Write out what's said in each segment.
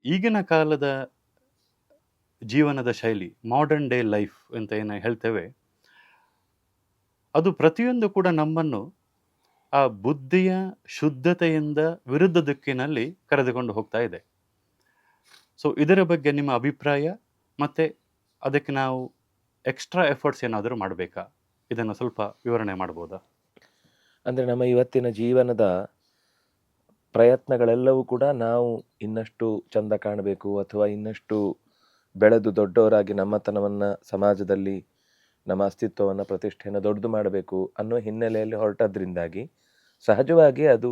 ಈಗಿನ ಕಾಲದ ಜೀವನದ ಶೈಲಿ, ಮಾಡರ್ನ್ ಡೇ ಲೈಫ್ ಅಂತ ಏನು ಹೇಳ್ತೇವೆ, ಅದು ಪ್ರತಿಯೊಂದು ಕೂಡ ನಮ್ಮನ್ನು ಆ ಬುದ್ಧಿಯ ಶುದ್ಧತೆಯಿಂದ ವಿರುದ್ಧ ದಿಕ್ಕಿನಲ್ಲಿ ಕರೆದುಕೊಂಡು ಹೋಗ್ತಾ ಇದೆ. ಸೊ ಇದರ ಬಗ್ಗೆ ನಿಮ್ಮ ಅಭಿಪ್ರಾಯ, ಮತ್ತೆ ಅದಕ್ಕೆ ನಾವು ಎಕ್ಸ್ಟ್ರಾ ಎಫರ್ಟ್ಸ್ ಏನಾದರೂ ಮಾಡಬೇಕಾ? ಇದನ್ನು ಸ್ವಲ್ಪ ವಿವರಣೆ ಮಾಡ್ಬೋದಾ? ಅಂದರೆ ನಮ್ಮ ಇವತ್ತಿನ ಜೀವನದ ಪ್ರಯತ್ನಗಳೆಲ್ಲವೂ ಕೂಡ ನಾವು ಇನ್ನಷ್ಟು ಚಂದ ಕಾಣಬೇಕು ಅಥವಾ ಇನ್ನಷ್ಟು ಬೆಳೆದು ದೊಡ್ಡವರಾಗಿ ನಮ್ಮತನವನ್ನು ಸಮಾಜದಲ್ಲಿ ನಮ್ಮ ಅಸ್ತಿತ್ವವನ್ನು ಪ್ರತಿಷ್ಠೆಯನ್ನು ದೊಡ್ಡದು ಮಾಡಬೇಕು ಅನ್ನೋ ಹಿನ್ನೆಲೆಯಲ್ಲಿ ಹೊರಟದ್ರಿಂದಾಗಿ ಸಹಜವಾಗಿ ಅದು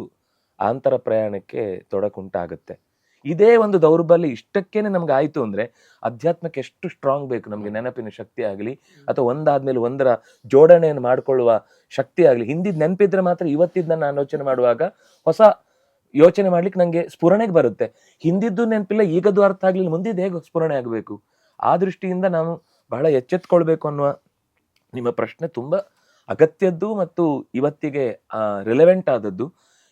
ಆಂತರ ಪ್ರಯಾಣಕ್ಕೆ ತೊಡಕುಂಟಾಗುತ್ತೆ. ಇದೇ ಒಂದು ದೌರ್ಬಲ್ಯ ಇಷ್ಟಕ್ಕೇನೆ ನಮ್ಗೆ ಆಯಿತು ಅಂದರೆ ಅಧ್ಯಾತ್ಮಕ್ಕೆ ಎಷ್ಟು ಸ್ಟ್ರಾಂಗ್ ಬೇಕು ನಮಗೆ, ನೆನಪಿನ ಶಕ್ತಿ ಆಗಲಿ ಅಥವಾ ಒಂದಾದ್ಮೇಲೆ ಒಂದರ ಜೋಡಣೆಯನ್ನು ಮಾಡಿಕೊಳ್ಳುವ ಶಕ್ತಿ ಆಗಲಿ. ಹಿಂದಿದ್ದು ನೆನಪಿದ್ರೆ ಮಾತ್ರ ಇವತ್ತಿದ್ದು ನಾನು ಆಲೋಚನೆ ಮಾಡುವಾಗ ಹೊಸ ಯೋಚನೆ ಮಾಡ್ಲಿಕ್ಕೆ ನಂಗೆ ಸ್ಫುರಣೆಗೆ ಬರುತ್ತೆ. ಹಿಂದಿದ್ದು ನೆನಪಿಲ್ಲ, ಈಗದ್ದು ಅರ್ಥ ಆಗ್ಲಿಲ್ಲ, ಮುಂದಿದ್ದು ಹೇಗೆ ಸ್ಫುರಣೆ ಆಗಬೇಕು? ಆ ದೃಷ್ಟಿಯಿಂದ ನಾವು ಬಹಳ ಎಚ್ಚೆತ್ಕೊಳ್ಬೇಕು ಅನ್ನುವ ನಿಮ್ಮ ಪ್ರಶ್ನೆ ತುಂಬಾ ಅಗತ್ಯದ್ದು ಮತ್ತು ಇವತ್ತಿಗೆ ರಿಲೆವೆಂಟ್ ಆದದ್ದು.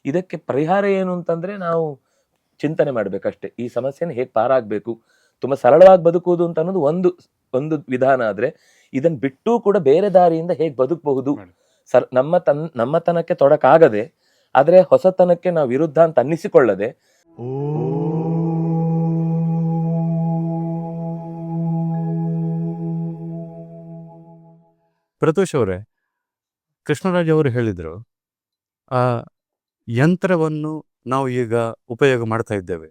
ಇದಕ್ಕೆ ಪರಿಹಾರ ಏನು ಅಂತಂದ್ರೆ ನಾವು ಚಿಂತನೆ ಮಾಡ್ಬೇಕಷ್ಟೇ. ಈ ಸಮಸ್ಯೆನ ಹೇಗೆ ಪಾರಾಗಬೇಕು, ತುಂಬಾ ಸರಳವಾಗಿ ಬದುಕುವುದು ಅಂತ ಅನ್ನೋದು ಒಂದು ವಿಧಾನ. ಆದ್ರೆ ಇದನ್ನ ಬಿಟ್ಟು ಕೂಡ ಬೇರೆ ದಾರಿಯಿಂದ ಹೇಗೆ ಬದುಕಬಹುದು, ನಮ್ಮತನಕ್ಕೆ ತೊಡಕಾಗದೆ ಆದ್ರೆ ಹೊಸತನಕ್ಕೆ ನಾವು ವಿರುದ್ಧ ಅಂತ ಅನ್ನಿಸಿಕೊಳ್ಳದೆ. ಪ್ರತೋಷ್ ಅವರೇ, ಕೃಷ್ಣರಾಜ್ ಅವರು ಹೇಳಿದರು, ಆ ಯಂತ್ರವನ್ನು ನಾವು ಈಗ ಉಪಯೋಗ ಮಾಡ್ತಾ ಇದ್ದೇವೆ,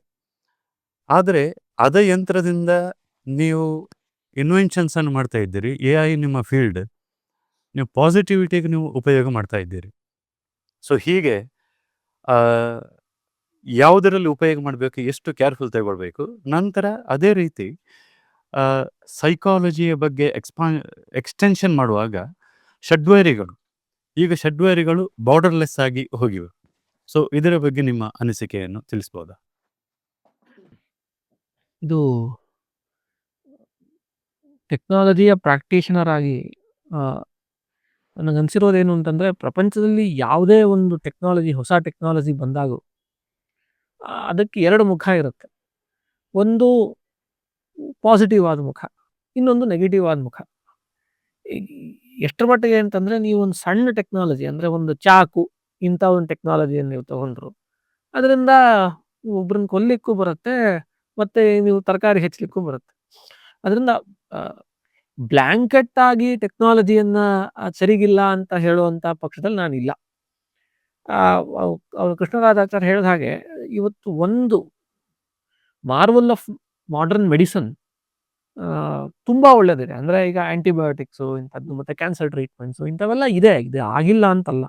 ಆದರೆ ಅದೇ ಯಂತ್ರದಿಂದ ನೀವು ಇನ್ವೆನ್ಷನ್ಸ್ ಅನ್ನು ಮಾಡ್ತಾ ಇದ್ದೀರಿ. AI ನಿಮ್ಮ ಫೀಲ್ಡ್, ನೀವು ಪಾಸಿಟಿವಿಟಿಗೆ ನೀವು ಉಪಯೋಗ ಮಾಡ್ತಾ ಇದ್ದೀರಿ. ಸೊ ಹೀಗೆ ಯಾವುದರಲ್ಲಿ ಉಪಯೋಗ ಮಾಡಬೇಕು, ಎಷ್ಟು ಕೇರ್ಫುಲ್ ತಗೊಳ್ಬೇಕು. ನಂತರ ಅದೇ ರೀತಿ ಸೈಕಾಲಜಿಯ ಬಗ್ಗೆ ಎಕ್ಸ್ಟೆನ್ಷನ್ ಮಾಡುವಾಗ ಷಡ್ವೈರಿಗಳು ಬಾರ್ಡರ್ಲೆಸ್ ಆಗಿ ಹೋಗಿವೆ. ಸೊ ಇದರ ಬಗ್ಗೆ ನಿಮ್ಮ ಅನಿಸಿಕೆಯನ್ನು ತಿಳಿಸ್ಬೋದಾ? ಇದು ಟೆಕ್ನಾಲಜಿಯ ಪ್ರಾಕ್ಟೀಷನರ್ ಆಗಿ ನನಗನ್ಸಿರೋದೇನು ಅಂತಂದರೆ, ಪ್ರಪಂಚದಲ್ಲಿ ಯಾವುದೇ ಒಂದು ಹೊಸ ಟೆಕ್ನಾಲಜಿ ಬಂದಾಗ ಅದಕ್ಕೆ ಎರಡು ಮುಖ ಇರುತ್ತೆ. ಒಂದು ಪಾಸಿಟಿವ್ ಆದ ಮುಖ, ಇನ್ನೊಂದು ನೆಗೆಟಿವ್ ಆದ ಮುಖ. ಎಷ್ಟರ ಮಟ್ಟಿಗೆ ಅಂತಂದರೆ, ನೀವು ಒಂದು ಸಣ್ಣ ಟೆಕ್ನಾಲಜಿ ಅಂದರೆ ಒಂದು ಚಾಕು ಇಂಥ ಒಂದು ಟೆಕ್ನಾಲಜಿಯನ್ನು ನೀವು ತಗೊಂಡ್ರು, ಅದರಿಂದ ಒಬ್ರನ್ನ ಕೊಲ್ಲಿಕ್ಕೂ ಬರುತ್ತೆ, ಮತ್ತೆ ನೀವು ತರಕಾರಿ ಹೆಚ್ಚಲಿಕ್ಕೂ ಬರುತ್ತೆ. ಅದರಿಂದ ಬ್ಲ್ಯಾಂಕೆಟ್ ಆಗಿ ಟೆಕ್ನಾಲಜಿಯನ್ನ ಸರಿಗಿಲ್ಲ ಅಂತ ಹೇಳುವಂಥ ಪಕ್ಷದಲ್ಲಿ ನಾನಿಲ್ಲ. ಅವರು ಕೃಷ್ಣರಾಜಾಚಾರ್ಯ ಹೇಳಿದ ಹಾಗೆ, ಇವತ್ತು ಒಂದು ಮಾರ್ವಲ್ ಆಫ್ ಮಾಡರ್ನ್ ಮೆಡಿಸನ್ ತುಂಬ ಒಳ್ಳೆಯದಿದೆ. ಅಂದರೆ ಈಗ ಆ್ಯಂಟಿಬಯೋಟಿಕ್ಸು ಇಂಥದ್ದು ಮತ್ತು ಕ್ಯಾನ್ಸರ್ ಟ್ರೀಟ್ಮೆಂಟ್ಸು ಇಂಥವೆಲ್ಲ ಇದೆ ಆಗಿಲ್ಲ ಅಂತಲ್ಲ.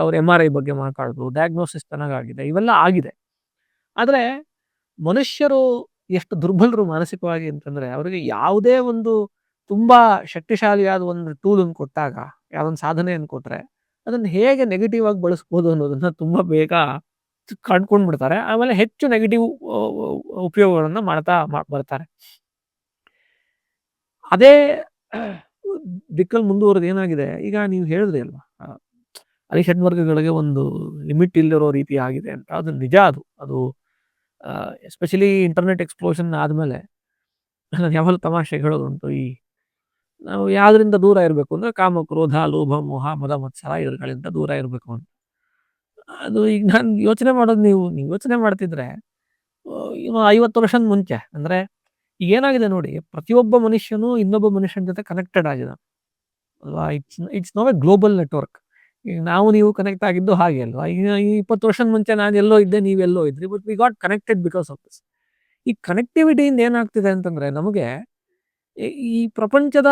ಅವ್ರು MRI ಬಗ್ಗೆ ಮಾತಾಡೋದು, ಡಯಾಗ್ನೋಸಿಸ್ ಚೆನ್ನಾಗಾಗಿದೆ, ಇವೆಲ್ಲ ಆಗಿದೆ. ಆದರೆ ಮನುಷ್ಯರು ಎಷ್ಟು ದುರ್ಬಲರು ಮಾನಸಿಕವಾಗಿ ಅಂತಂದರೆ, ಅವರಿಗೆ ಯಾವುದೇ ಒಂದು ತುಂಬ ಶಕ್ತಿಶಾಲಿಯಾದ ಒಂದು ಟೂಲನ್ನು ಕೊಟ್ಟಾಗ, ಯಾವುದೊಂದು ಸಾಧನೆಯನ್ನು ಕೊಟ್ಟರೆ ಅದನ್ನು ಹೇಗೆ ನೆಗೆಟಿವ್ ಆಗಿ ಬಳಸ್ಬೋದು ಅನ್ನೋದನ್ನು ತುಂಬ ಬೇಗ ಕಂಡ್ಕೊಂಡ್ಬಿಡ್ತಾರೆ. ಆಮೇಲೆ ಹೆಚ್ಚು ನೆಗೆಟಿವ್ ಉಪಯೋಗಗಳನ್ನು ಮಾಡ್ತಾ ಬರ್ತಾರೆ. ಅದೇ ದಿಕ್ಕಲ್ಲಿ ಮುಂದುವರೆದು ಏನಾಗಿದೆ, ಈಗ ನೀವು ಹೇಳಿದ್ರಿ ಅಲ್ವಾ, ಅರಿಷಡ್ವರ್ಗಗಳಿಗೆ ಒಂದು ಲಿಮಿಟ್ ಇಲ್ಲಿರೋ ರೀತಿ ಆಗಿದೆ ಅಂತ. ಅದು ನಿಜ. ಅದು ಎಸ್ಪೆಷಲಿ ಇಂಟರ್ನೆಟ್ ಎಕ್ಸ್ಪ್ಲೋಷನ್ ಆದಮೇಲೆ ನಾನು ಯಾವಾಗಲೂ ತಮಾಷೆಗೆ ಹೇಳೋದುಂಟು, ನಾವು ಯಾವುದರಿಂದ ದೂರ ಇರಬೇಕು ಅಂದರೆ ಕಾಮ, ಕ್ರೋಧ, ಲೋಭ, ಮೋಹ, ಮದ, ಮತ್ಸರ ಇವುಗಳಿಂದ ದೂರ ಇರಬೇಕು ಅಂತ. ಅದು ಈಗ ನಾನು ಯೋಚನೆ ಮಾಡೋದು, ನೀವು ಯೋಚನೆ ಮಾಡ್ತಿದ್ರೆ 50 ವರ್ಷದ ಮುಂಚೆ ಅಂದರೆ ಏನಾಗಿದೆ ನೋಡಿ, ಪ್ರತಿಯೊಬ್ಬ ಮನುಷ್ಯನು ಇನ್ನೊಬ್ಬ ಮನುಷ್ಯನ ಜೊತೆ ಕನೆಕ್ಟೆಡ್ ಆಗಿದೆ ಅಲ್ವಾ. It's no a global network. ಈಗ ನಾವು ನೀವು ಕನೆಕ್ಟ್ ಆಗಿದ್ದು ಹಾಗೆ ಅಲ್ವಾ. ಈಗ 20 ವರ್ಷದ ಮುಂಚೆ ನಾನು ಎಲ್ಲೋ ಇದ್ದೆ, ನೀವೆಲ್ಲೋ ಇದ್ರಿ, but we got connected because of this. ಈ ಕನೆಕ್ಟಿವಿಟಿಯಿಂದ ಏನಾಗ್ತಿದೆ ಅಂತಂದರೆ, ನಮಗೆ ಈ ಪ್ರಪಂಚದ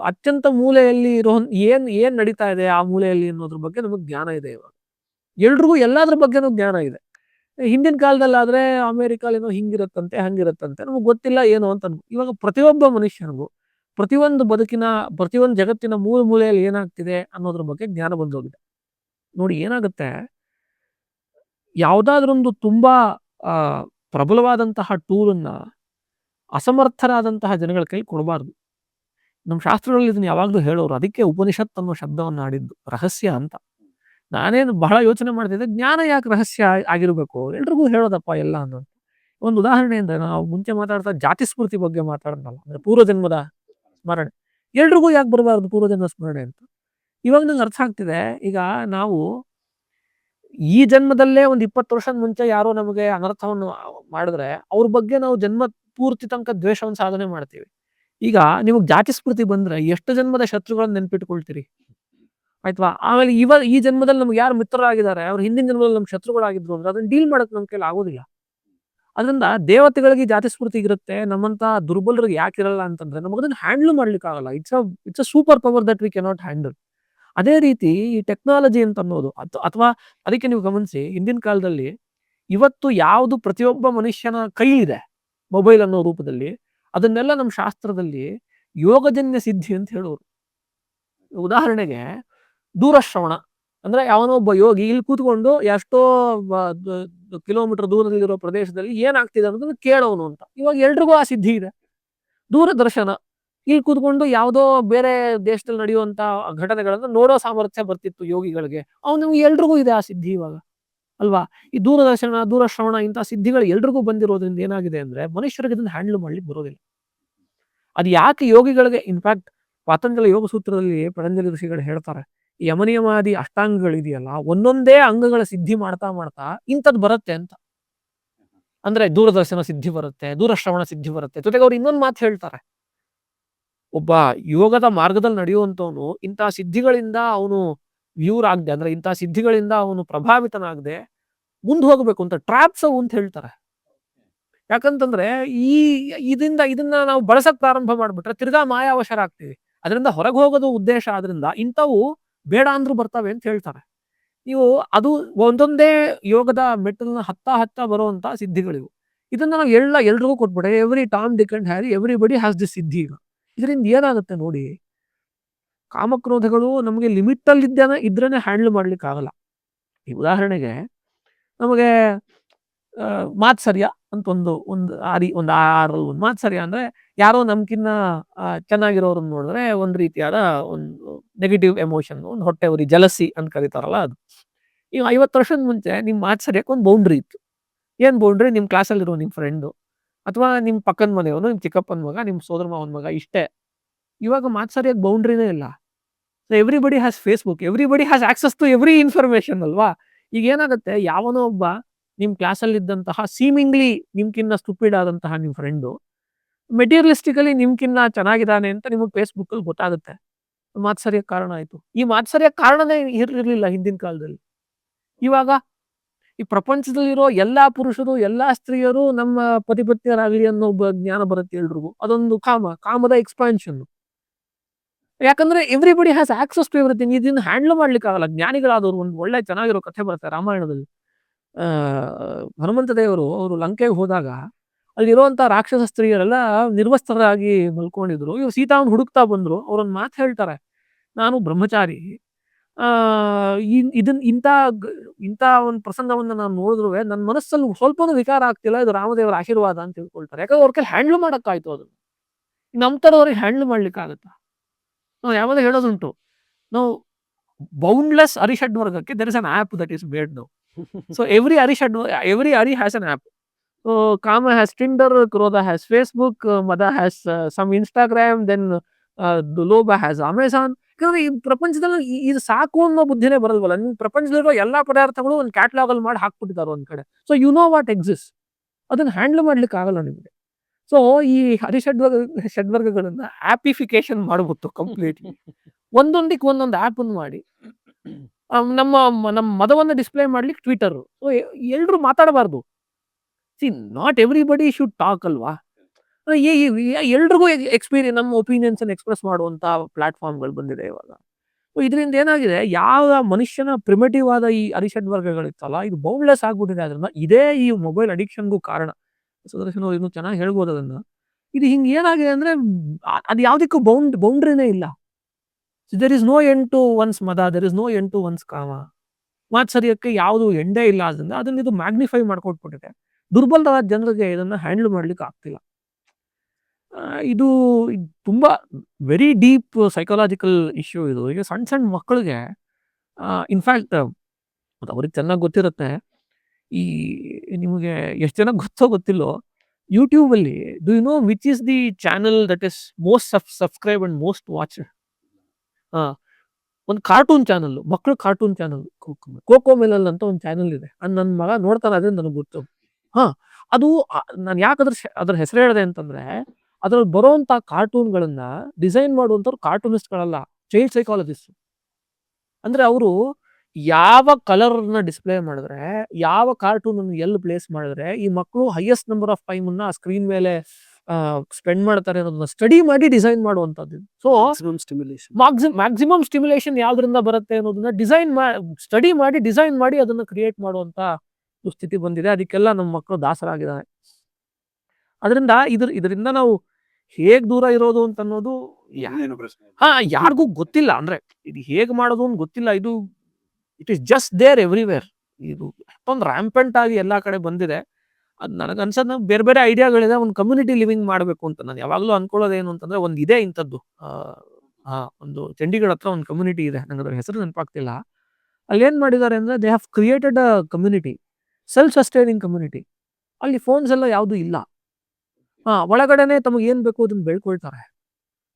ಅತ್ಯಂತ ಮೂಲೆಯಲ್ಲಿ ಇರೋ ಏನು ನಡೀತಾ ಇದೆ ಆ ಮೂಲೆಯಲ್ಲಿ ಅನ್ನೋದ್ರ ಬಗ್ಗೆ ನಮಗೆ ಜ್ಞಾನ ಇದೆ. ಇವಾಗ ಎಲ್ರಿಗೂ ಎಲ್ಲದ್ರ ಬಗ್ಗೆನೂ ಜ್ಞಾನ ಇದೆ. ಹಿಂದಿನ ಕಾಲದಲ್ಲಾದರೆ ಅಮೇರಿಕಾಲೇನೋ ಹಿಂಗಿರುತ್ತಂತೆ ಹಂಗಿರುತ್ತಂತೆ, ನಮಗೆ ಗೊತ್ತಿಲ್ಲ ಏನು ಅಂತ. ಇವಾಗ ಪ್ರತಿಯೊಬ್ಬ ಮನುಷ್ಯನಿಗೂ ಪ್ರತಿಯೊಂದು ಜಗತ್ತಿನ ಮೂಲೆಯಲ್ಲಿ ಏನಾಗ್ತಿದೆ ಅನ್ನೋದ್ರ ಬಗ್ಗೆ ಜ್ಞಾನ ಬಂದೋಗಿದೆ. ನೋಡಿ ಏನಾಗುತ್ತೆ, ಯಾವುದಾದ್ರೊಂದು ತುಂಬ ಪ್ರಬಲವಾದಂತಹ ಟೂಲನ್ನು ಅಸಮರ್ಥರಾದಂತಹ ಜನಗಳ ಕೈ ಕೊಡಬಾರ್ದು. ನಮ್ಮ ಶಾಸ್ತ್ರಗಳಲ್ಲಿ ಇದನ್ನು ಯಾವಾಗಲೂ ಹೇಳೋರು. ಅದಕ್ಕೆ ಉಪನಿಷತ್ ಅನ್ನೋ ಶಬ್ದವನ್ನು ಆಡಿದ್ದು, ರಹಸ್ಯ ಅಂತ. ನಾನೇನು ಬಹಳ ಯೋಚನೆ ಮಾಡ್ತಿದ್ದೆ, ಜ್ಞಾನ ಯಾಕೆ ರಹಸ್ಯ ಆಗಿರಬೇಕು, ಎಲ್ರಿಗೂ ಹೇಳೋದಪ್ಪ ಎಲ್ಲ ಅನ್ನೋದು. ಒಂದು ಉದಾಹರಣೆ ಅಂದ್ರೆ ನಾವು ಮುಂಚೆ ಮಾತಾಡ್ತಾ ಜಾತಿ ಸ್ಫೂರ್ತಿ ಬಗ್ಗೆ ಮಾತಾಡೋಣಲ್ಲ, ಅಂದ್ರೆ ಪೂರ್ವಜನ್ಮದ ಸ್ಮರಣೆ. ಎಲ್ರಿಗೂ ಯಾಕೆ ಬರಬಾರ್ದು ಪೂರ್ವಜನ್ಮ ಸ್ಮರಣೆ ಅಂತ? ಇವಾಗ ನಂಗೆ ಅರ್ಥ ಆಗ್ತಿದೆ. ಈಗ ನಾವು ಈ ಜನ್ಮದಲ್ಲೇ ಒಂದು 20 ವರ್ಷದ ಮುಂಚೆ ಯಾರೋ ನಮಗೆ ಅನರ್ಥವನ್ನು ಮಾಡಿದ್ರೆ ಅವ್ರ ಬಗ್ಗೆ ನಾವು ಜನ್ಮ ಪೂರ್ತಿ ತನಕ ದ್ವೇಷವನ್ನು ಸಾಧನೆ ಮಾಡ್ತೀವಿ. ಈಗ ನಿಮಗೆ ಜಾತಿ ಸ್ಫೂರ್ತಿ ಬಂದ್ರೆ ಎಷ್ಟು ಜನ್ಮದ ಶತ್ರುಗಳನ್ನ ನೆನ್ಪಿಟ್ಕೊಳ್ತೀರಿ, ಆಯ್ತವಾ? ಆಮೇಲೆ ಈ ಜನ್ಮದಲ್ಲಿ ನಮ್ಗೆ ಯಾರು ಮಿತ್ರರಾಗಿದ್ದಾರೆ ಅವ್ರು ಹಿಂದಿನ ಜನ್ಮದಲ್ಲಿ ನಮ್ಗೆ ಶತ್ರುಗಳಾಗಿದ್ರು ಅಂದ್ರೆ ಅದನ್ನ ಡೀಲ್ ಮಾಡಕ್ ನಮ್ ಕೈಲಿ ಆಗೋದಿಲ್ಲ. ಅದರಿಂದ ದೇವತೆಗಳಿಗೆ ಜಾತಿ ಸ್ಫೂರ್ತಿ ಇರುತ್ತೆ, ನಮ್ಮಂತ ದುರ್ಬಲರಿಗೆ ಯಾಕಿರಲ್ಲ ಅಂತಂದ್ರೆ ನಮಗೆ ಅದನ್ನ ಹ್ಯಾಂಡಲ್ ಮಾಡ್ಲಿಕ್ಕೆ ಆಗಲ್ಲ. It's a super power that we cannot handle. ಅದೇ ರೀತಿ ಈ ಟೆಕ್ನಾಲಜಿ ಅಂತ ಅನ್ನೋದು ಅಥವಾ ಅದಕ್ಕೆ ನೀವು ಗಮನಿಸಿ, ಹಿಂದಿನ ಕಾಲದಲ್ಲಿ ಇವತ್ತು ಯಾವುದು ಪ್ರತಿಯೊಬ್ಬ ಮನುಷ್ಯನ ಕೈಲಿದೆ ಮೊಬೈಲ್ ಅನ್ನೋ ರೂಪದಲ್ಲಿ, ಅದನ್ನೆಲ್ಲ ನಮ್ಮ ಶಾಸ್ತ್ರದಲ್ಲಿ ಯೋಗಜನ್ಯ ಸಿದ್ಧಿ ಅಂತ ಹೇಳೋರು. ಉದಾಹರಣೆಗೆ ದೂರಶ್ರವಣ ಅಂದ್ರೆ ಯಾವನೋ ಒಬ್ಬ ಯೋಗಿ ಇಲ್ಲಿ ಕೂತ್ಕೊಂಡು ಎಷ್ಟೋ ಕಿಲೋಮೀಟರ್ ದೂರದಲ್ಲಿರೋ ಪ್ರದೇಶದಲ್ಲಿ ಏನಾಗ್ತಿದೆ ಅನ್ನೋದನ್ನ ಕೇಳೋನು ಅಂತ. ಇವಾಗ ಎಲ್ರಿಗೂ ಆ ಸಿದ್ಧಿ ಇದೆ. ದೂರದರ್ಶನ ಇಲ್ಲಿ ಕೂತ್ಕೊಂಡು ಯಾವುದೋ ಬೇರೆ ದೇಶದಲ್ಲಿ ನಡೆಯುವಂತ ಘಟನೆಗಳನ್ನ ನೋಡೋ ಸಾಮರ್ಥ್ಯ ಬರ್ತಿತ್ತು ಯೋಗಿಗಳಿಗೆ, ಅವನು ಎಲ್ರಿಗೂ ಇದೆ ಆ ಸಿದ್ಧಿ ಇವಾಗ, ಅಲ್ವಾ? ಈ ದೂರದರ್ಶನ, ದೂರಶ್ರವಣ ಇಂಥ ಸಿದ್ಧಿಗಳು ಎಲ್ರಿಗೂ ಬಂದಿರೋದ್ರಿಂದ ಏನಾಗಿದೆ ಅಂದ್ರೆ ಮನುಷ್ಯರಿಗೆ ಇದನ್ನ ಹ್ಯಾಂಡಲ್ ಮಾಡ್ಲಿಕ್ಕೆ ಬರೋದಿಲ್ಲ. ಅದು ಯಾಕೆ ಯೋಗಿಗಳಿಗೆ, ಇನ್ಫ್ಯಾಕ್ಟ್ ಪಾತಂಜಲ ಯೋಗ ಸೂತ್ರದಲ್ಲಿ ಪತಂಜಲಿ ಋಷಿಗಳು ಹೇಳ್ತಾರೆ, ಈ ಯಮನಿಯಮಾದಿ ಅಷ್ಟಾಂಗಗಳಿದೆಯಲ್ಲ ಒಂದೊಂದೇ ಅಂಗಗಳ ಸಿದ್ಧಿ ಮಾಡ್ತಾ ಮಾಡ್ತಾ ಇಂಥದ್ದು ಬರುತ್ತೆ ಅಂತ. ಅಂದ್ರೆ ದೂರದರ್ಶನ ಸಿದ್ಧಿ ಬರುತ್ತೆ, ದೂರಶ್ರವಣ ಸಿದ್ಧಿ ಬರುತ್ತೆ. ಜೊತೆಗೆ ಅವ್ರು ಇನ್ನೊಂದು ಮಾತು ಹೇಳ್ತಾರೆ, ಒಬ್ಬ ಯೋಗದ ಮಾರ್ಗದಲ್ಲಿ ನಡೆಯುವಂತವನು ಇಂಥ ಸಿದ್ಧಿಗಳಿಂದ ಅವನು ವ್ಯೂರ್ ಆಗದೆ, ಅಂದ್ರೆ ಇಂಥ ಸಿದ್ಧಿಗಳಿಂದ ಅವನು ಪ್ರಭಾವಿತನಾಗದೆ ಮುಂದೆ ಹೋಗ್ಬೇಕು ಅಂತ ಟ್ರಾಪ್ಸ್ ಅವು ಅಂತ ಹೇಳ್ತಾರೆ. ಯಾಕಂತಂದ್ರೆ ಇದನ್ನ ನಾವು ಬಳಸಕ್ ಪ್ರಾರಂಭ ಮಾಡ್ಬಿಟ್ರೆ ತಿರ್ಗಾ ಮಾಯಾವಶರಾಗ್ತೀವಿ. ಅದರಿಂದ ಹೊರಗೆ ಹೋಗೋದು ಉದ್ದೇಶ. ಆದ್ರಿಂದ ಇಂಥವು ಬೇಡ ಅಂದ್ರೂ ಬರ್ತವೆ ಅಂತ ಹೇಳ್ತಾರೆ. ನೀವು ಅದು ಒಂದೊಂದೇ ಯೋಗದ ಮೆಟ್ಟಲನ್ನ ಹತ್ತ ಬರುವಂತ ಸಿದ್ಧಿಗಳಿವು. ಇದನ್ನ ನಾವು ಎಲ್ರಿಗೂ ಕೊಟ್ಬಿಟ್ಟೆ, every Tom Dick and Harry everybody has this ಸಿದ್ಧಿ. ಈಗ ಇದರಿಂದ ಏನಾಗುತ್ತೆ ನೋಡಿ, ಕಾಮಕ್ರೋಧಗಳು ನಮಗೆ ಲಿಮಿಟ್ ಅಲ್ಲಿ ಇದ್ರೇನೆ ಹ್ಯಾಂಡಲ್ ಮಾಡ್ಲಿಕ್ಕೆ ಆಗಲ್ಲ. ಈ ಉದಾಹರಣೆಗೆ ನಮಗೆ ಮಾತ್ಸರ್ಯ ಅಂತ ಒಂದು ಮಾತ್ಸರ್ಯ ಅಂದ್ರೆ ಯಾರೋ ನಮ್ಕಿನ್ನ ಚೆನ್ನಾಗಿರೋರನ್ನ ನೋಡಿದ್ರೆ ಒಂದ್ ರೀತಿಯಾದ ಒಂದು ನೆಗೆಟಿವ್ ಎಮೋಷನ್, ಒಂದು ಹೊಟ್ಟೆ ಉರಿ, ಜಲಸಿ ಅಂತ ಕರೀತಾರಲ್ಲ ಅದು. ಈಗ 50 ವರ್ಷದ ಮುಂಚೆ ನಿಮ್ ಮಾತ್ಸರ್ಯಕ್ಕೆ ಒಂದು ಬೌಂಡ್ರಿ ಇತ್ತು. ಏನ್ ಬೌಂಡ್ರಿ? ನಿಮ್ ಕ್ಲಾಸಲ್ಲಿರೋ ನಿಮ್ ಫ್ರೆಂಡು ಅಥವಾ ನಿಮ್ ಪಕ್ಕದ ಮನೆಯವನು, ನಿಮ್ ಚಿಕ್ಕಪ್ಪನ ಮಗ, ನಿಮ್ ಸೋದರ ಮಾವನ ಮಗ, ಇಷ್ಟೇ. ಇವಾಗ ಮಾತ್ಸರ್ಯಕ್ಕೆ ಬೌಂಡ್ರಿನೇ ಇಲ್ಲ. Everybody has Facebook, everybody has access to every information, ಅಲ್ವಾ? ಈಗ ಏನಾಗುತ್ತೆ, ಯಾವನೋ ಒಬ್ಬ ನಿಮ್ ಕ್ಲಾಸಲ್ಲಿ ಇದ್ದಂತಹ ಸೀಮಿಂಗ್ಲಿ ನಿಮ್ಕಿನ್ನ ಸ್ಟುಪಿಡ್ ಆದಂತಹ ನಿಮ್ ಫ್ರೆಂಡು ಮೆಟೀರಿಯಲಿಸ್ಟಿಕಲಿ ನಿಮ್ಕಿನ್ನ ಚೆನ್ನಾಗಿದ್ದಾನೆ ಅಂತ ನಿಮಗೆ ಫೇಸ್ಬುಕ್ ಅಲ್ಲಿ ಗೊತ್ತಾಗುತ್ತೆ. ಮಾತ್ಸರ್ಯಕ್ಕೆ ಕಾರಣ ಆಯ್ತು. ಈ ಮಾತ್ಸರ್ಯಕ್ಕೆ ಕಾರಣನೇ ಇರ್ಲಿಲ್ಲ ಹಿಂದಿನ ಕಾಲದಲ್ಲಿ. ಇವಾಗ ಈ ಪ್ರಪಂಚದಲ್ಲಿರೋ ಎಲ್ಲಾ ಪುರುಷರು, ಎಲ್ಲಾ ಸ್ತ್ರೀಯರು ನಮ್ಮ ಪತಿಪತ್ನಿಯರಾಗಲಿ ಅನ್ನೋ ಒಬ್ಬ ಜ್ಞಾನ ಬರುತ್ತೆ ಎಲ್ರಿಗೂ. ಅದೊಂದು ಕಾಮದ ಎಕ್ಸ್ಪಾನ್ಷನ್. ಯಾಕಂದ್ರೆ everybody has access to everything. ಇದನ್ನ ಹ್ಯಾಂಡಲ್ ಮಾಡ್ಲಿಕ್ಕೆ ಆಗಲ್ಲ. ಜ್ಞಾನಿಗಳಾದವರು ಒಂದು ಒಳ್ಳೆ ಚೆನ್ನಾಗಿರೋ ಕಥೆ ಬರುತ್ತೆ ರಾಮಾಯಣದಲ್ಲಿ. ಹನುಮಂತ ದೇವರು ಅವರು ಲಂಕೆಗೆ ಹೋದಾಗ ಅಲ್ಲಿರುವಂತ ರಾಕ್ಷಸ ಸ್ತ್ರೀಯರೆಲ್ಲ ನಿರ್ವಸ್ತ್ರರಾಗಿ ಮಲ್ಕೊಂಡಿದ್ರು. ಇವ್ರು ಸೀತಾವನ್ ಹುಡುಕ್ತಾ ಬಂದ್ರು. ಅವ್ರೊಂದು ಮಾತು ಹೇಳ್ತಾರೆ, ನಾನು ಬ್ರಹ್ಮಚಾರಿ, ಇಂಥ ಒಂದು ಪ್ರಸಂಗವನ್ನ ನಾನು ನೋಡಿದ್ರು ನನ್ನ ಮನಸ್ಸಲ್ಲಿ ಸ್ವಲ್ಪನೂ ವಿಕಾರ ಆಗ್ತಿಲ್ಲ, ಇದು ರಾಮದೇವರ ಆಶೀರ್ವಾದ ಅಂತ ತಿಳ್ಕೊಳ್ತಾರೆ. ಯಾಕಂದ್ರೆ ಅವ್ರ ಕೈಲಿ ಹ್ಯಾಂಡಲ್ ಮಾಡಕ್ಕಾಯ್ತು. ಅದನ್ನು ನಮ್ಮ ಥರದವ್ರಿಗೆ ಹ್ಯಾಂಡಲ್ ಮಾಡ್ಲಿಕ್ಕೆ ಆಗುತ್ತಾ? ನಾವು ಯಾವಾಗ ಹೇಳೋದುಂಟು, ನಾವು ಬೌಂಡ್ಲೆಸ್ ಅರಿಷಡ್ ವರ್ಗಕ್ಕೆ there is an app that is made now. So every Ari has an app. So Kama has Tinder, Krodha has Facebook, Mada has some Instagram, then Loba has Amazon. ಯಾಕಂದ್ರೆ ಈ ಪ್ರಪಂಚದಲ್ಲಿ ಇದು ಸಾಕು ಅನ್ನೋ ಬುದ್ಧಿನೇ ಬರೋಲ್ವಲ್ಲ. ನಿಮ್ ಪ್ರಪಂಚದಲ್ಲಿರೋ ಎಲ್ಲಾ ಪದಾರ್ಥಗಳು ಒಂದು ಕ್ಯಾಟ್ಲಾಗ್ ಅಲ್ಲಿ ಮಾಡಿ ಹಾಕ್ಬಿಟ್ಟಿದ್ದಾರೆ ಒಂದ್ ಕಡೆ. So you know what exist. ಅದನ್ನ ಹ್ಯಾಂಡಲ್ ಮಾಡ್ಲಿಕ್ಕೆ ಆಗಲ್ಲ ನಿಮಗೆ. ಸೊ ಈ ಷಡ್ವರ್ಗಗಳನ್ನ ಆಪಿಫಿಕೇಶನ್ ಮಾಡ್ಬಿಟ್ಟು ಕಂಪ್ಲೀಟ್ಲಿ ಒಂದೊಂದಕ್ಕೆ ಒಂದೊಂದು ಆಪ್ ಅನ್ನು ಮಾಡಿ ನಮ್ಮ ಮದವನ್ನು ಡಿಸ್ಪ್ಲೇ ಮಾಡ್ಲಿಕ್ಕೆ ಟ್ವಿಟರ್. ಸೊ ಎಲ್ರು ಮಾತಾಡಬಾರ್ದು. C not everybody should talk, ಅಲ್ವಾ? ಎಲ್ರಿಗೂ ನಮ್ಮ ಒಪಿನಿಯನ್ಸ್ ಅನ್ನು ಎಕ್ಸ್ಪ್ರೆಸ್ ಮಾಡುವಂತ ಪ್ಲಾಟ್ಫಾರ್ಮ್ಗಳು ಬಂದಿದೆ ಇವಾಗ. ಇದರಿಂದ ಏನಾಗಿದೆ, ಯಾವ ಮನುಷ್ಯನ ಪ್ರಿಮಿಟಿವ್ ಆದ ಈ ಅರಿಷಡ್ವರ್ಗಗಳಿತ್ತಲ್ಲ, ಇದು ಬೌಂಡ್ಲೆಸ್ ಆಗ್ಬಿಟ್ಟಿದೆ. ಅದರಿಂದ ಇದೇ ಈ ಮೊಬೈಲ್ ಅಡಿಕ್ಷನ್ಗೂ ಕಾರಣ. ಸುದರ್ಶನ್ ಅವ್ರು ಇನ್ನೂ ಚೆನ್ನಾಗಿ ಹೇಳ್ಬೋದು ಅದನ್ನ. ಇದು ಹಿಂಗೆ ಏನಾಗಿದೆ ಅಂದ್ರೆ ಅದು ಯಾವ್ದಕ್ಕೂ ಬೌಂಡ್ರಿನೇ ಇಲ್ಲ. There is no end to one's ಮದ, there is no end to one's ಕಾಮ. ಮಾತ್ಸರ್ಯಕ್ಕೆ ಯಾವುದು ಎಂಡೇ ಇಲ್ಲ. ಅದರಿಂದ ಅದನ್ನ ಇದು ಮ್ಯಾಗ್ನಿಫೈ ಮಾಡ್ಕೊಟ್ಬಿಟ್ಟಿದೆ. ದುರ್ಬಲರಾದ ಜನರಿಗೆ ಇದನ್ನ ಹ್ಯಾಂಡಲ್ ಮಾಡ್ಲಿಕ್ಕೆ ಆಗ್ತಿಲ್ಲ. ಇದು ತುಂಬಾ ವೆರಿ ಡೀಪ್ ಸೈಕಾಲಜಿಕಲ್ ಇಶ್ಯೂ ಇದು. ಈಗ ಸಣ್ಣ ಮಕ್ಕಳಿಗೆ ಇನ್ಫ್ಯಾಕ್ಟ್ ಅವ್ರಿಗೆ ಚೆನ್ನಾಗಿ ಗೊತ್ತಿರುತ್ತೆ, ಈ ನಿಮಗೆ ಎಷ್ಟು ಜನ ಗೊತ್ತೋ ಗೊತ್ತಿಲ್ಲೋ, ಯೂಟ್ಯೂಬಲ್ಲಿ do you know which is the channel that is most subscribe and most watch? ಒಂದು ಕಾರ್ಟೂನ್ ಚಾನಲ್, ಮಕ್ಕಳು ಕಾರ್ಟೂನ್ ಚಾನಲ್ ಕೋಕೋ ಮೆಲಲ್ ಅಂತ ಒಂದು ಚಾನಲ್ ಇದೆ. ಅದು ನನ್ನ ಮಗ ನೋಡ್ತಾನೆ, ಅದೇ ನನಗೆ ಗೊತ್ತು. ಹಾ, ಅದು ನಾನು ಯಾಕೆ ಅದ್ರ ಹೆಸರು ಹೇಳಿದೆ ಅಂತಂದ್ರೆ, ಅದ್ರಲ್ಲಿ ಬರೋಂಥ ಕಾರ್ಟೂನ್ಗಳನ್ನ ಡಿಸೈನ್ ಮಾಡುವಂಥವ್ರು ಕಾರ್ಟೂನಿಸ್ಟ್ಗಳಲ್ಲ, ಚೈಲ್ಡ್ ಸೈಕಾಲಜಿಸ್ಟ್. ಅಂದ್ರೆ ಅವರು ಯಾವ ಕಲರ್ನ ಡಿಸ್ಪ್ಲೇ ಮಾಡಿದ್ರೆ, ಯಾವ ಕಾರ್ಟೂನ್ ಅನ್ನು ಎಲ್ಲಿ ಪ್ಲೇಸ್ ಮಾಡಿದ್ರೆ ಈ ಮಕ್ಕಳು ಹೈಯೆಸ್ಟ್ ನಂಬರ್ ಆಫ್ ಟೈಮ್ ಅನ್ನ ಸ್ಕ್ರೀನ್ ಮೇಲೆ ಸ್ಪೆಂಡ್ ಮಾಡ್ತಾರೆ ಅನ್ನೋದನ್ನ ಸ್ಟಡಿ ಮಾಡಿ ಡಿಸೈನ್ ಮಾಡುವಂಥದ್ದು. ಸೊ ಮ್ಯಾಕ್ಸಿಮಮ್ ಸ್ಟಿಮ್ಯುಲೇಷನ್ ಯಾವ್ದ್ರಿಂದ ಬರುತ್ತೆ ಅನ್ನೋದನ್ನ ಸ್ಟಡಿ ಮಾಡಿ ಡಿಸೈನ್ ಮಾಡಿ ಅದನ್ನ ಕ್ರಿಯೇಟ್ ಮಾಡುವಂತ ಸ್ಥಿತಿ ಬಂದಿದೆ. ಅದಕ್ಕೆಲ್ಲ ನಮ್ಮ ಮಕ್ಕಳು ದಾಸರಾಗಿದ್ದಾರೆ. ಅದರಿಂದ ಇದರಿಂದ ನಾವು ಹೇಗ್ ದೂರ ಇರೋದು ಅಂತ ಅನ್ನೋದು ಯಾರಿಗೂ ಗೊತ್ತಿಲ್ಲ. ಅಂದ್ರೆ ಇದು ಹೇಗ್ ಮಾಡೋದು ಅಂತ ಗೊತ್ತಿಲ್ಲ. ಇದು it is just there everywhere. ಇದು ಅಷ್ಟೊಂದು ರ್ಯಾಂಪೆಂಟ್ ಆಗಿ ಎಲ್ಲಾ ಕಡೆ ಬಂದಿದೆ. ಅದು ನನಗೆ ಅನ್ಸೋದು ಬೇರೆ ಬೇರೆ ಐಡಿಯಾಗಳಿದೆ. ಒಂದು ಕಮ್ಯುನಿಟಿ ಲಿವಿಂಗ್ ಮಾಡಬೇಕು ಅಂತ ನಾನು ಯಾವಾಗಲೂ ಅನ್ಕೊಳ್ಳೋದು ಏನು ಅಂತಂದ್ರೆ, ಒಂದು ಇದೆ ಇಂಥದ್ದು. ಒಂದು ಚಂಡೀಗಢ ಹತ್ರ ಒಂದು ಕಮ್ಯುನಿಟಿ ಇದೆ, ನಂಗೆ ಅದ್ರ ಹೆಸರು ನೆನಪಾಗ್ತಿಲ್ಲ. ಅಲ್ಲಿ ಏನ್ ಮಾಡಿದ್ದಾರೆ ಅಂದ್ರೆ, they have created a community, self sustaining community. ಅಲ್ಲಿ ಫೋನ್ಸ್ ಎಲ್ಲ ಯಾವುದು ಇಲ್ಲ. ಒಳಗಡೆನೆ ತಮಗೆ ಏನ್ ಬೇಕು ಅದನ್ನ ಬೆಳ್ಕೊಳ್ತಾರೆ,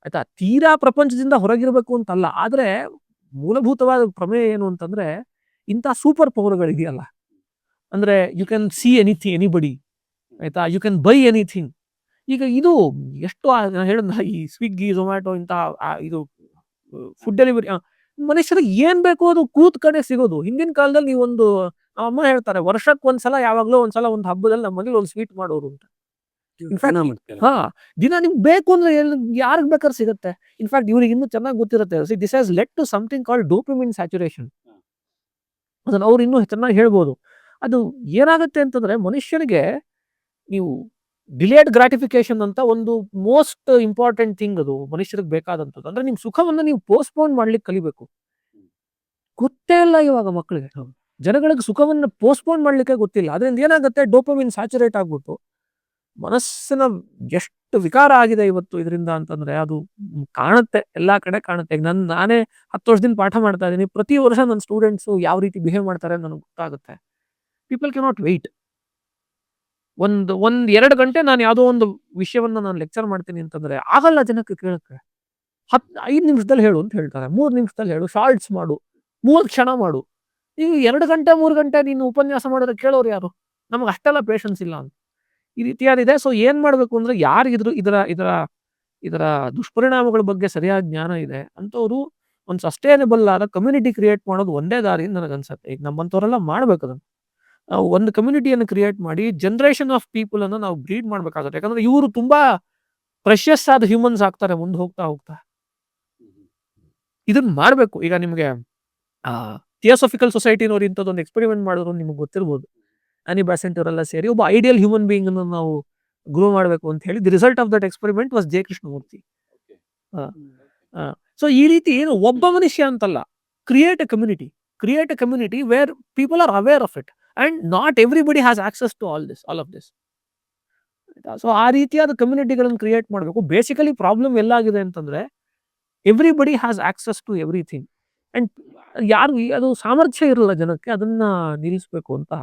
ಆಯ್ತಾ. ತೀರಾ ಪ್ರಪಂಚದಿಂದ ಹೊರಗಿರ್ಬೇಕು ಅಂತಲ್ಲ, ಆದ್ರೆ ಮೂಲಭೂತವಾದ ಪ್ರಮೇಯ ಏನು ಅಂತಂದ್ರೆ, ಇಂಥ ಸೂಪರ್ ಪವರ್ಗಳಿದೆಯಲ್ಲ, ಅಂದ್ರೆ you can see anything, anybody, ಆಯ್ತಾ, ಯು ಕ್ಯಾನ್ ಬೈ ಎನಿಥಿಂಗ್. ಈಗ ಇದು ಎಷ್ಟು ಹೇಳಿದ್ನಲ್ಲ, ಈ ಸ್ವಿಗ್ಗಿ, ಝೊಮ್ಯಾಟೊ ಇಂಥ ಇದು ಫುಡ್ ಡೆಲಿವರಿ, ಮನುಷ್ಯರಿಗೆ ಏನ್ ಬೇಕು ಅದು ಕೂತ್ ಕಡೆ ಸಿಗೋದು. ಹಿಂದಿನ ಕಾಲದಲ್ಲಿ ನೀವೊಂದು, ನಮ್ಮ ಅಮ್ಮ ಹೇಳ್ತಾರೆ, ವರ್ಷಕ್ಕೆ ಒಂದ್ಸಲ ಯಾವಾಗ್ಲೋ ಒಂದ್ಸಲ ಒಂದು ಹಬ್ಬದಲ್ಲಿ ನಮ್ಮ ಮನೇಲಿ ಒಂದು ಸ್ವೀಟ್ ಮಾಡೋರು ಅಂತ. ದಿನ ನಿಮ್ಗೆ ಬೇಕು ಅಂದ್ರೆ ಯಾರಿಗ್ ಬೇಕಾದ್ರೆ ಸಿಗುತ್ತೆ. ಇನ್ಫ್ಯಾಕ್ಟ್ ಇವ್ರಿಗೆ ಇನ್ನೂ ಚೆನ್ನಾಗಿ ಗೊತ್ತಿರುತ್ತೆ. This has led to something called dopamine saturation. ಅದನ್ನ ಅವ್ರು ಇನ್ನೂ ಚೆನ್ನಾಗಿ ಹೇಳ್ಬೋದು. ಅದು ಏನಾಗುತ್ತೆ ಅಂತಂದ್ರೆ, ಮನುಷ್ಯನಿಗೆ ನೀವು ಡಿಲೇಡ್ ಗ್ರಾಟಿಫಿಕೇಶನ್ ಅಂತ ಒಂದು ಮೋಸ್ಟ್ ಇಂಪಾರ್ಟೆಂಟ್ ಥಿಂಗ್, ಅದು ಮನುಷ್ಯರಿಗೆ ಬೇಕಾದಂಥದ್ದು. ಅಂದ್ರೆ ನಿಮ್ ಸುಖವನ್ನ ನೀವು ಪೋಸ್ಟ್ಪೋನ್ ಮಾಡ್ಲಿಕ್ಕೆ ಕಲಿಬೇಕು. ಗೊತ್ತೇ ಇಲ್ಲ ಇವಾಗ ಮಕ್ಕಳಿಗೆ, ಜನಗಳಿಗೆ ಸುಖವನ್ನ ಪೋಸ್ಟ್ಪೋನ್ ಮಾಡ್ಲಿಕ್ಕೆ ಗೊತ್ತಿಲ್ಲ. ಅದರಿಂದ ಏನಾಗುತ್ತೆ, ಡೋಪಮಿನ್ ಸ್ಯಾಚುರೇಟ್ ಆಗ್ಬಿಟ್ಟು ಮನಸ್ಸಿನ ಎಷ್ಟು ವಿಕಾರ ಆಗಿದೆ ಇವತ್ತು ಇದರಿಂದ ಅಂತಂದ್ರೆ, ಅದು ಕಾಣುತ್ತೆ, ಎಲ್ಲಾ ಕಡೆ ಕಾಣುತ್ತೆ. ಈಗ ನಾನೇ 10 ವರ್ಷದಿಂದ ಪಾಠ ಮಾಡ್ತಾ ಇದ್ದೀನಿ. ಪ್ರತಿ ವರ್ಷ ನನ್ನ ಸ್ಟೂಡೆಂಟ್ಸ್ ಯಾವ ರೀತಿ ಬಿಹೇವ್ ಮಾಡ್ತಾರೆ ನನಗೆ ಗೊತ್ತಾಗುತ್ತೆ. People cannot wait. ಒಂದ್ 2 ಗಂಟೆ ನಾನು ಯಾವುದೋ ಒಂದು ವಿಷಯವನ್ನ ನಾನು ಲೆಕ್ಚರ್ ಮಾಡ್ತೀನಿ ಅಂತಂದ್ರೆ ಆಗಲ್ಲ ಜನಕ್ಕೆ ಕೇಳಕ್ಕೆ. 5 ನಿಮಿಷದಲ್ಲಿ ಹೇಳು ಅಂತ ಹೇಳ್ತಾರೆ, 3 ನಿಮಿಷದಲ್ಲಿ ಹೇಳು, ಶಾರ್ಟ್ಸ್ ಮಾಡು, 3 ಕ್ಷಣ ಮಾಡು. ಈಗ 2 ಗಂಟೆ 3 ಗಂಟೆ ನೀನು ಉಪನ್ಯಾಸ ಮಾಡಿದ್ರೆ ಕೇಳೋರು ಯಾರು? ನಮಗೆ ಅಷ್ಟೆಲ್ಲ ಪೇಷನ್ಸ್ ಇಲ್ಲ ಅಂತ ಈ ರೀತಿಯಾದಿದೆ. ಸೊ ಏನ್ ಮಾಡ್ಬೇಕು ಅಂದ್ರೆ, ಯಾರಿಗಿದ್ರು ಇದರ ದುಷ್ಪರಿಣಾಮಗಳ ಬಗ್ಗೆ ಸರಿಯಾದ ಜ್ಞಾನ ಇದೆ ಅಂತವ್ರು ಒಂದು ಸಸ್ಟೈನಬಲ್ ಆದ ಕಮ್ಯುನಿಟಿ ಕ್ರಿಯೇಟ್ ಮಾಡೋದು ಒಂದೇ ದಾರಿ ಅಂತ ನನಗನ್ಸುತ್ತೆ. ಈಗ ನಮ್ಮಂಥವ್ರೆಲ್ಲ ಮಾಡ್ಬೇಕು ಅದನ್ನ. ನಾವು ಒಂದು ಕಮ್ಯುನಿಟಿಯನ್ನು ಕ್ರಿಯೇಟ್ ಮಾಡಿ ಜನರೇಷನ್ ಆಫ್ ಪೀಪಲ್ ಅನ್ನು ನಾವು ಬ್ರೀಡ್ ಮಾಡ್ಬೇಕಾಗುತ್ತೆ. ಯಾಕಂದ್ರೆ ಇವರು ತುಂಬಾ ಪ್ರೆಷಸ್ ಆದ ಹ್ಯೂಮನ್ಸ್ ಆಗ್ತಾರೆ ಮುಂದೆ ಹೋಗ್ತಾ ಹೋಗ್ತಾ. ಇದನ್ನ ಮಾಡ್ಬೇಕು. ಈಗ ನಿಮ್ಗೆ ಥಿಯೋಸಫಿಕಲ್ ಸೊಸೈಟಿನವ್ರು ಇಂಥದ್ದೊಂದು ಎಕ್ಸ್ಪೆರಿಮೆಂಟ್ ಮಾಡಿದ್ರು, ನಿಮ್ಗೆ ಗೊತ್ತಿರ್ಬೋದು. ಆನಿ ಬ್ಯಾಸೆಂಟ್ ಅವರೆಲ್ಲ ಸೇರಿ ಒಬ್ಬ ಐಡಿಯಲ್ ಹ್ಯೂಮನ್ ಬೀಯಿಂಗ್ ಅನ್ನು ನಾವು ಗ್ರೋ ಮಾಡಬೇಕು ಅಂತ ಹೇಳಿ, the result of that experiment was J Krishnamurti. So ಈ ರೀತಿ ಏನು, ಒಬ್ಬ ಮನುಷ್ಯ ಅಂತಲ್ಲ, create a community where people are aware of it and not everybody has access to all of this. So ಆ ರೀತಿಯಾದ ಕಮ್ಯುನಿಟಿಗಳನ್ನು ಕ್ರಿಯೇಟ್ ಮಾಡಬೇಕು. ಬೇಸಿಕಲಿ ಪ್ರಾಬ್ಲಮ್ ಎಲ್ಲಾಗಿದೆ ಅಂತಂದ್ರೆ, everybody has access to everything and ಯಾರು ಅದು ಸಾಮರ್ಥ್ಯ ಇರಲ್ಲ ಜನಕ್ಕೆ ಅದನ್ನ ನಿಲ್ಲಿಸ್ಬೇಕು ಅಂತ.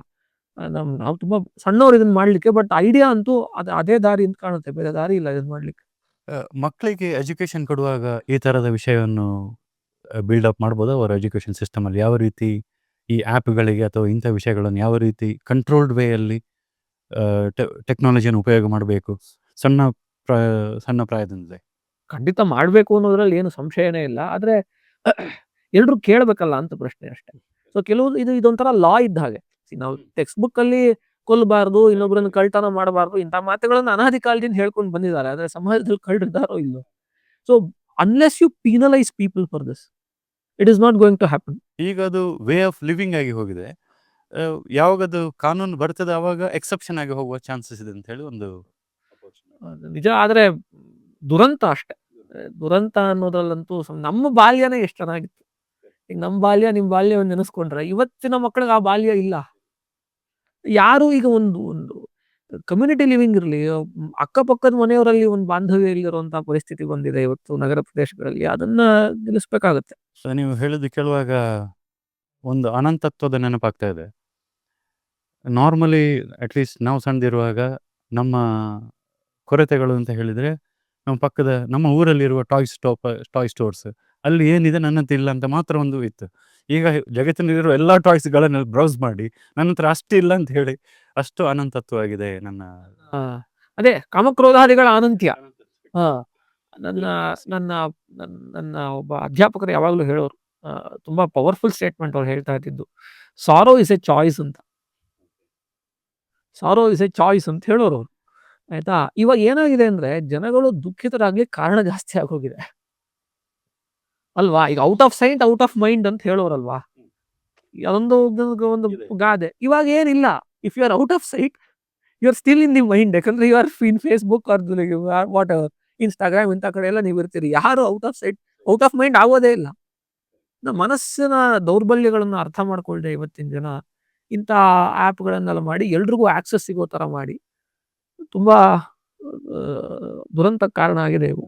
ನಾವು ತುಂಬಾ ಸಣ್ಣವ್ರು ಇದನ್ನ ಮಾಡ್ಲಿಕ್ಕೆ, ಬಟ್ ಐಡಿಯಾ ಅಂತೂ ಅದೇ ದಾರಿ ಅಂತ ಕಾಣುತ್ತೆ, ಬೇರೆ ದಾರಿ ಇಲ್ಲ ಇದನ್ನ ಮಾಡ್ಲಿಕ್ಕೆ. ಮಕ್ಕಳಿಗೆ ಎಜುಕೇಶನ್ ಕೊಡುವಾಗ ಈ ತರದ ವಿಷಯವನ್ನು ಬಿಲ್ಡಪ್ ಮಾಡ್ಬೋದು ಅವರ ಎಜುಕೇಶನ್ ಸಿಸ್ಟಮ್ ಅಲ್ಲಿ. ಯಾವ ರೀತಿ ಈ ಆ್ಯಪ್ಗಳಿಗೆ ಅಥವಾ ಇಂಥ ವಿಷಯಗಳನ್ನು ಯಾವ ರೀತಿ ಕಂಟ್ರೋಲ್ಡ್ ವೇಯಲ್ಲಿ ಟೆಕ್ನಾಲಜಿಯನ್ನು ಉಪಯೋಗ ಮಾಡಬೇಕು ಸಣ್ಣ ಪ್ರಾಯದಿಂದಲೇ? ಖಂಡಿತ ಮಾಡ್ಬೇಕು ಅನ್ನೋದ್ರಲ್ಲಿ ಏನು ಸಂಶಯನೇ ಇಲ್ಲ. ಆದ್ರೆ ಎಲ್ರು ಕೇಳ್ಬೇಕಲ್ಲ ಅಂತ ಪ್ರಶ್ನೆ ಅಷ್ಟೇ. ಸೊ ಕೆಲವು ಇದೊಂಥರ ಲಾ ಇದ್ದ ಹಾಗೆ. ನಾವು ಟೆಕ್ಸ್ಟ್ ಬುಕ್ ಅಲ್ಲಿ ಕೊಲ್ಲಬಾರ್ದು, ಇನ್ನೊಬ್ಬರನ್ನು ಕಳ್ತನ ಮಾಡಬಾರ್ದು, ಇಂಥ ಮಾತುಗಳನ್ನ ಅನಾದಿ ಕಾಲದಿಂದ ಹೇಳ್ಕೊಂಡು ಬಂದಿದ್ದಾರೆ. ಆದ್ರೆ ಸಮಾಜದಲ್ಲಿ ಕಳ್ಳಿದ್ದಾರೋ ಇಲ್ಲೋ. So unless you penalise people for this, it is not going to happen. ಈಗ ಅದು ವೇ ಆಫ್ ಲಿವಿಂಗ್ ಆಗಿ ಹೋಗಿದೆ. ಯಾವಾಗದು ಕಾನೂನು ಬರ್ತದೆ ಆವಾಗ ಎಕ್ಸೆಪ್ಷನ್ ಆಗಿ ಹೋಗುವ ಚಾನ್ಸಸ್ ಇದೆ ಅಂತ ಹೇಳಿ ಒಂದು ನಿಜ. ಆದ್ರೆ ದುರಂತ ಅಷ್ಟೇ. ದುರಂತ ಅನ್ನೋದ್ರಲ್ಲಂತೂ ನಮ್ಮ ಬಾಲ್ಯನೇ ಎಷ್ಟು ಚೆನ್ನಾಗಿತ್ತು. ಈಗ ನಮ್ಮ ಬಾಲ್ಯ ನಿಮ್ಮ ಬಾಲ್ಯವನ್ನು ನೆನೆಸ್ಕೊಂಡ್ರೆ ಇವತ್ತಿನ ಮಕ್ಕಳಿಗೆ ಆ ಬಾಲ್ಯ ಇಲ್ಲ. ಯಾರು ಈಗ ಒಂದು ಕಮ್ಯುನಿಟಿ ಲಿವಿಂಗ್ ಇರಲಿ, ಅಕ್ಕಪಕ್ಕದ ಮನೆಯವರಲ್ಲಿ ಒಂದು ಬಾಂಧವ್ಯ ಇಲ್ಲಿರುವಂತಹ ಪರಿಸ್ಥಿತಿ ಬಂದಿದೆ ಇವತ್ತು ನಗರ ಪ್ರದೇಶಗಳಲ್ಲಿ. ಅದನ್ನ ನಿಲ್ಲಿಸ್ಬೇಕಾಗತ್ತೆ. ನೀವು ಹೇಳಿದ್ದು ಕೇಳುವಾಗ ಒಂದು ಅನಂತತ್ವದ ನೆನಪಾಗ್ತಾ ಇದೆ. ನಾರ್ಮಲಿ ಅಟ್ಲೀಸ್ಟ್ ನಾವು ಸಣ್ಣದಿರುವಾಗ ನಮ್ಮ ಕೊರತೆಗಳು ಅಂತ ಹೇಳಿದರೆ ನಮ್ಮ ಊರಲ್ಲಿರುವ ಟಾಯ್ ಸ್ಟೋರ್ಸ್ ಅಲ್ಲಿ ಏನಿದೆ ನನ್ನ ಹತ್ರ ಇಲ್ಲ ಅಂತ ಮಾತ್ರ ಒಂದು ಇತ್ತು. ಈಗ ಜಗತ್ತಿನಲ್ಲಿರುವ ಎಲ್ಲ ಟಾಯ್ಸ್ಗಳನ್ನು ಬ್ರೌಸ್ ಮಾಡಿ ನನ್ನ ಹತ್ರ ಅಷ್ಟಿಲ್ಲ ಅಂತ ಹೇಳಿ ಅಷ್ಟು ಅನಂತತ್ವವಾಗಿದೆ ನನ್ನ ಆ, ಅದೇ ಕಾಮಕ್ರೋಧಾದಿಗಳ ಅನಂತ್ಯ. ಹಾ ನನ್ನ ನನ್ನ ನನ್ನ ಒಬ್ಬ ಅಧ್ಯಾಪಕರು ಯಾವಾಗಲೂ ಹೇಳೋರು, ತುಂಬಾ ಪವರ್ಫುಲ್ ಸ್ಟೇಟ್ಮೆಂಟ್ ಅವ್ರು ಹೇಳ್ತಾ ಇದ್ದಿದ್ದು, ಸಾರೋ ಇಸ್ ಎ ಚಾಯ್ಸ್ ಅಂತ. ಸಾರೋ ಇಸ್ ಎ ಚಾಯ್ಸ್ ಅಂತ ಹೇಳೋರು ಅವರು. ಆಯ್ತಾ? ಇವಾಗ ಏನಾಗಿದೆ ಅಂದ್ರೆ ಜನಗಳು ದುಃಖಿತರಾಗ್ಲಿಕ್ಕೆ ಕಾರಣ ಜಾಸ್ತಿ ಆಗೋಗಿದೆ ಅಲ್ವಾ? ಈಗ out of sight out of mind ಅಂತ ಹೇಳೋರಲ್ವಾ? ಅದೊಂದು ಒಂದು ಇದೆ. ಗಾದೆ. ಇವಾಗ ಏನಿಲ್ಲ, if you are out of sight you are still in the mind. ಯಾಕಂದ್ರೆ you are in Facebook or whatever, Instagram ಇಂಥ ಕಡೆ ಎಲ್ಲ ನೀವು ಇರ್ತೀರಿ. ಯಾರು out of sight out of mind ಆಗೋದೇ ಇಲ್ಲ. ನಮ್ಮ ಮನಸ್ಸಿನ ದೌರ್ಬಲ್ಯಗಳನ್ನು ಅರ್ಥ ಮಾಡ್ಕೊಳ್ದೆ ಇವತ್ತಿನ ಜನ ಇಂಥ ಆ್ಯಪ್ಗಳನ್ನೆಲ್ಲ ಮಾಡಿ ಎಲ್ರಿಗೂ ಆಕ್ಸೆಸ್ ಸಿಗೋ ಥರ ಮಾಡಿ ತುಂಬಾ ದುರಂತಕ್ಕೆ ಕಾರಣ ಆಗಿದೆ ಇವು.